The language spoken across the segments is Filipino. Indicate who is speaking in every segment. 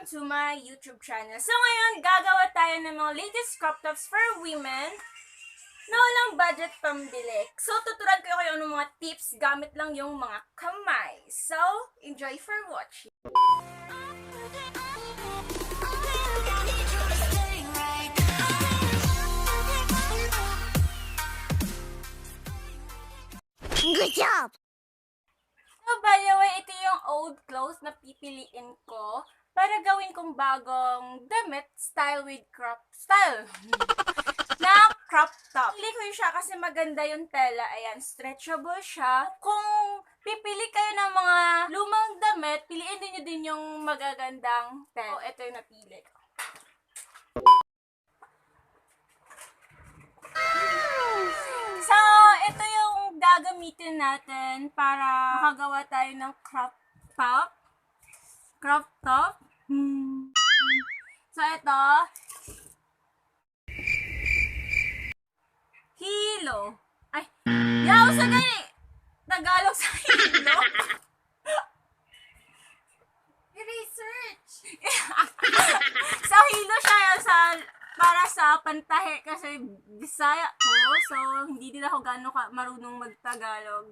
Speaker 1: to my YouTube channel. So ngayon, gagawa tayo ng mga latest crop tops for women na walang budget pambili. So tuturuan ko kayo ng mga tips gamit lang yung mga kamay. So, enjoy for watching.
Speaker 2: Good job!
Speaker 1: So, by the way, ito yung old clothes na pipiliin ko para gawin kong bagong damit style with crop style na crop top. Pili ko siya kasi maganda yung tela. Ayan, stretchable siya. Kung pipili kayo ng mga lumang damit, piliin din nyo din yung magagandang tela. So, ito yung napili ko. So, ito yung gagamitin natin para makagawa tayo ng crop top. Crop top. So, ito. Hilo. Ay, yaw sa gani! Tagalog sa hilo. I-research. So, hilo siya para sa pantahe kasi Bisaya ko. So, hindi din ako gano'n marunong magtagalog.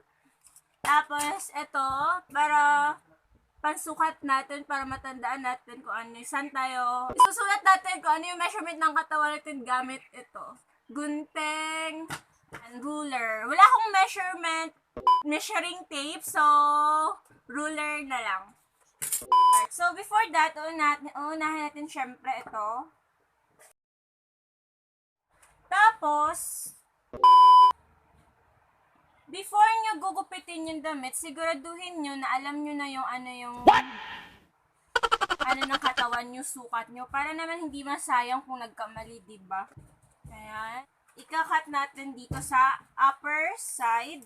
Speaker 1: Tapos, ito, para pansukat natin, para matandaan natin kung ano, saan tayo. Isusulat natin kung ano yung measurement ng katawan natin gamit ito. Gunting and ruler. Wala akong measuring tape, so ruler na lang. So, before that, unahin natin syempre ito. Tapos, before nyo gugupitin yung damit, siguraduhin nyo na alam nyo na yung ano ng katawan nyo, sukat nyo, para naman hindi masayang kung nagkamali, diba? Ayan. Ika-cut natin dito sa upper side.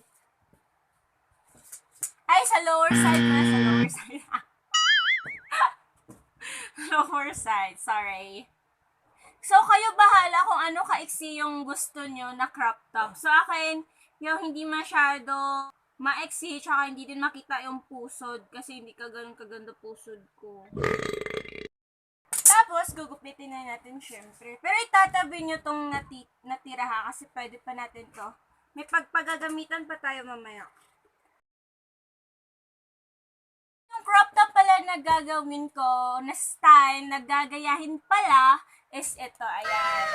Speaker 1: Ay, sa lower side na, sa lower side. Lower side, sorry. So, kayo bahala kung ano kaiksi yung gusto nyo na crop top. So, akin, yung hindi masyado maiksi, tsaka hindi din makita yung pusod kasi hindi ka ganun kaganda pusod ko. Tapos, gugupitin na natin syempre. Pero itatabi nyo tong natira ha, kasi pwede pa natin to. May pagpagagamitan pa tayo mamaya. Yung crop top pala na gagawin ko, na style, na gagayahin pala, is ito, ayan.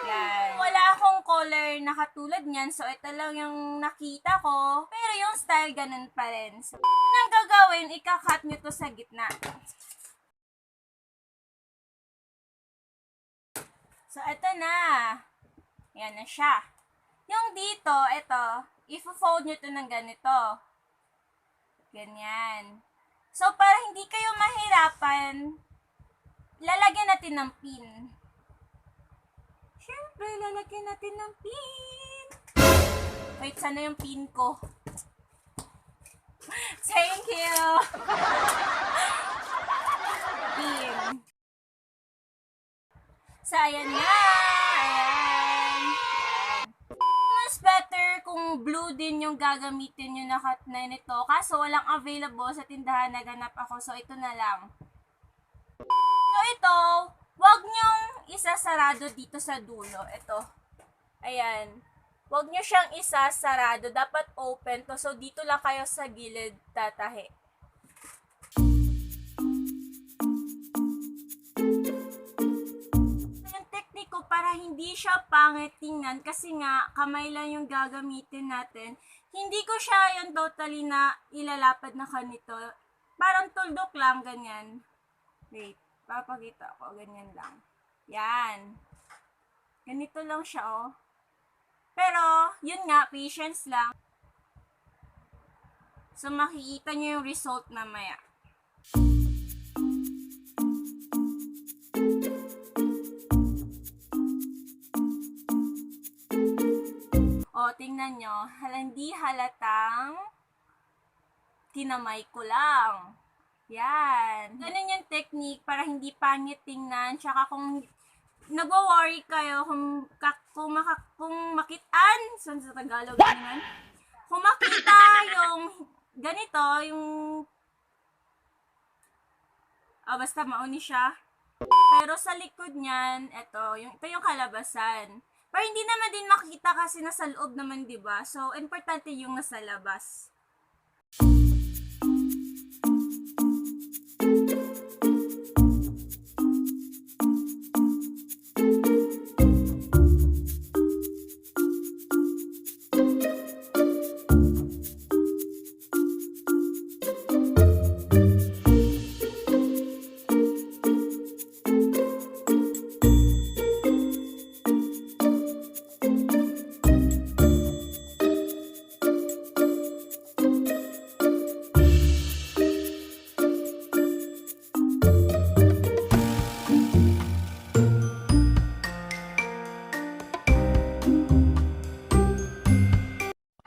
Speaker 1: Yan. Wala akong color na katulad niyan, so ito lang yung nakita ko. Pero yung style, ganun pa rin. So, ang gagawin, ika-cut nyo to sa gitna. So, ito na. Yan na siya. Yung dito, ito, i-fold nyo to ng ganito. Ganyan. So, para hindi kayo mahirapan, lalagyan natin ng pin. Siyempre, lalagyan natin ng pin. Wait, sana yung pin ko? Thank you! Pin. So, ayan na. Ayan. Mas better kung blue din yung gagamitin nyo na nito. Kaso, walang available sa tindahan, naganap ako. So, ito na lang. So, ito, wag nyong isasarado dito sa dulo. Ito. Ayan. Wag nyo siyang isasarado. Dapat open to. So, dito lang kayo sa gilid tatahi. Yung technique ko para hindi siya pangit tingnan kasi nga, kamay lang yung gagamitin natin. Hindi ko siya yung totally na ilalapad na kanito. Parang tuldok lang, ganyan. Wait. Papakita ko, ganyan lang. Yan. Ganito lang siya, oh. Pero, yun nga, patience lang. So, makikita nyo yung result mamaya. O, tingnan nyo. Hindi halatang kinamay ko lang. Yan. Ganun yung technique para hindi pangit tingnan. Tsaka kung nagwa-worry kayo kung makitaan, saan sa Tagalog naman? Kung makita yung ganito, yung Basta mauni siya. Pero sa likod niyan, ito yung kalabasan. Pero hindi naman din makita kasi nasa loob naman, 'di ba? So, importante yung nasa labas.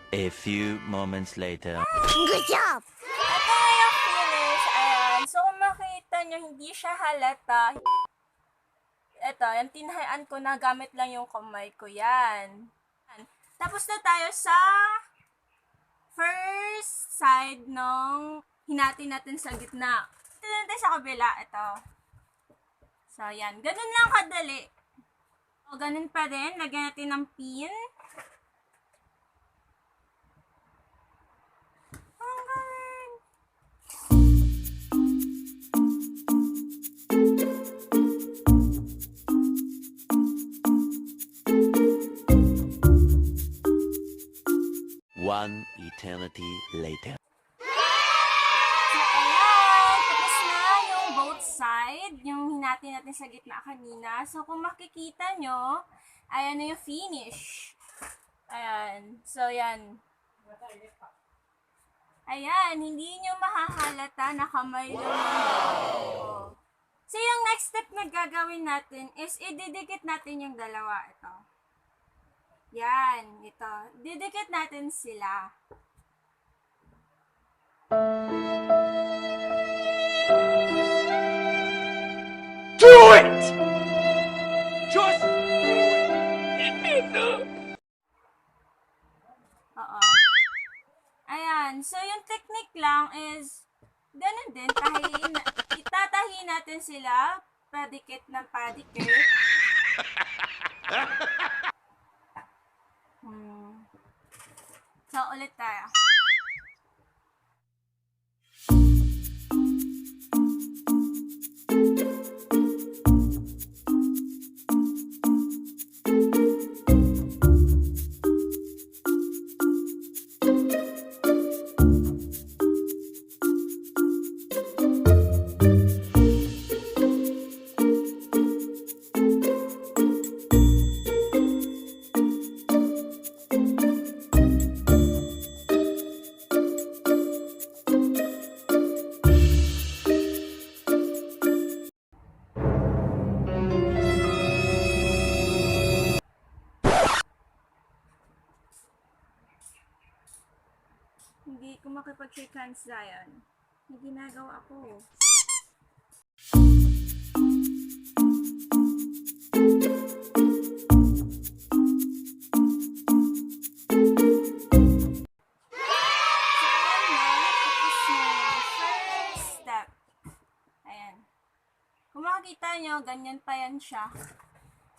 Speaker 2: A few moments later.
Speaker 3: Good job!
Speaker 1: Ito na yung finish. Ayan. So, kung makita nyo, hindi siya halata. Ito, yung tinahayaan ko na gamit lang yung kamay ko. Yan. Tapos na tayo sa first side nung hinati natin sa gitna. Ito na tayo sa kabila. Ito. So, yan. Ganun lang kadali. O, ganun pa rin. Lagyan natin ng pin. Ang galing.
Speaker 2: One eternity later.
Speaker 1: So, ayan. Tapos na yung both side. Yung hinati natin sa gitna kanina. So, kung makikita nyo, ayan na yung finish. Ayan. So, yan. Ayan. Hindi nyo mahahalata na kamay lang yung So, yung next step na gagawin natin is ididikit natin yung dalawa. Ito. Yan. Ito. Didikit natin sila.
Speaker 2: Do it! Just
Speaker 1: Oo. Ayan. So, yung technique lang is, ganun din. Itatahi natin sila. Padikit ng padikit. So, ulit tayo. Hindi ko makipag-shake hands, Zion. May ginagawa ako. First step. Ayan. Kung makikita nyo, ganyan pa yan siya.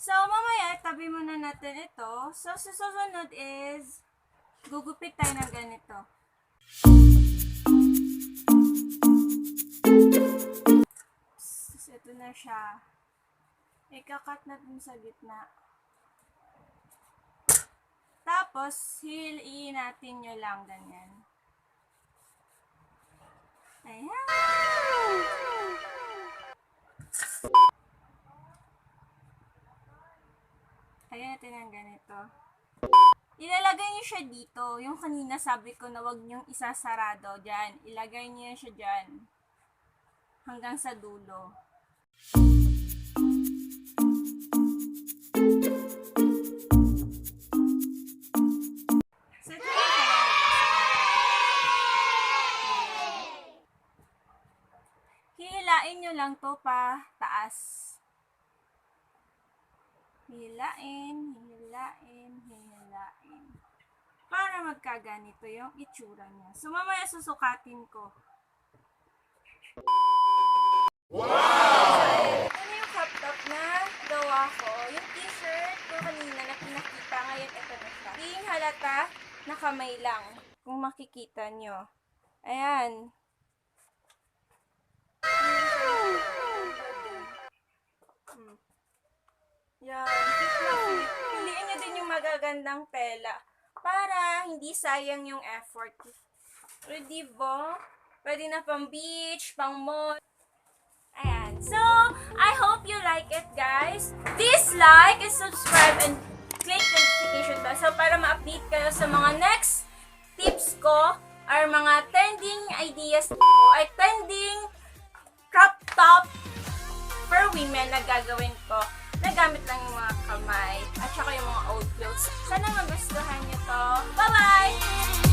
Speaker 1: So, mamaya, tabi muna natin ito. So, susunod is, gugupit tayo ng ganito. So, ito na siya. Ikakat natin sa gitna. Tapos, hiliin natin nyo lang ganyan. Ayan! Ayan natin ang ganito. Ilalagay niyo siya dito. Yung kanina sabi ko na wag niyong isasarado dyan. Ilagay niyo siya dyan. Hanggang sa dulo. So, ito yung hihilain nyo lang to pa taas. Hilain, hilain, hilain. Para magkaganito yung itsura niya. So, mamaya susukatin ko.
Speaker 2: Wow!
Speaker 1: makikita nyo. Ayan. Yan. Piliin nyo din yung magagandang tela para hindi sayang yung effort. O, diba? Pwede na pang beach, pang mall. Ayan. So, I hope you like it, guys. Please like and subscribe and click the notification bell so para ma-update kayo sa mga next tips ko or mga trending ideas ko ay trending crop top for women na gagawin ko. Nagamit lang yung mga kamay at saka yung mga old clothes. Sana magustuhan nyo to. Bye-bye!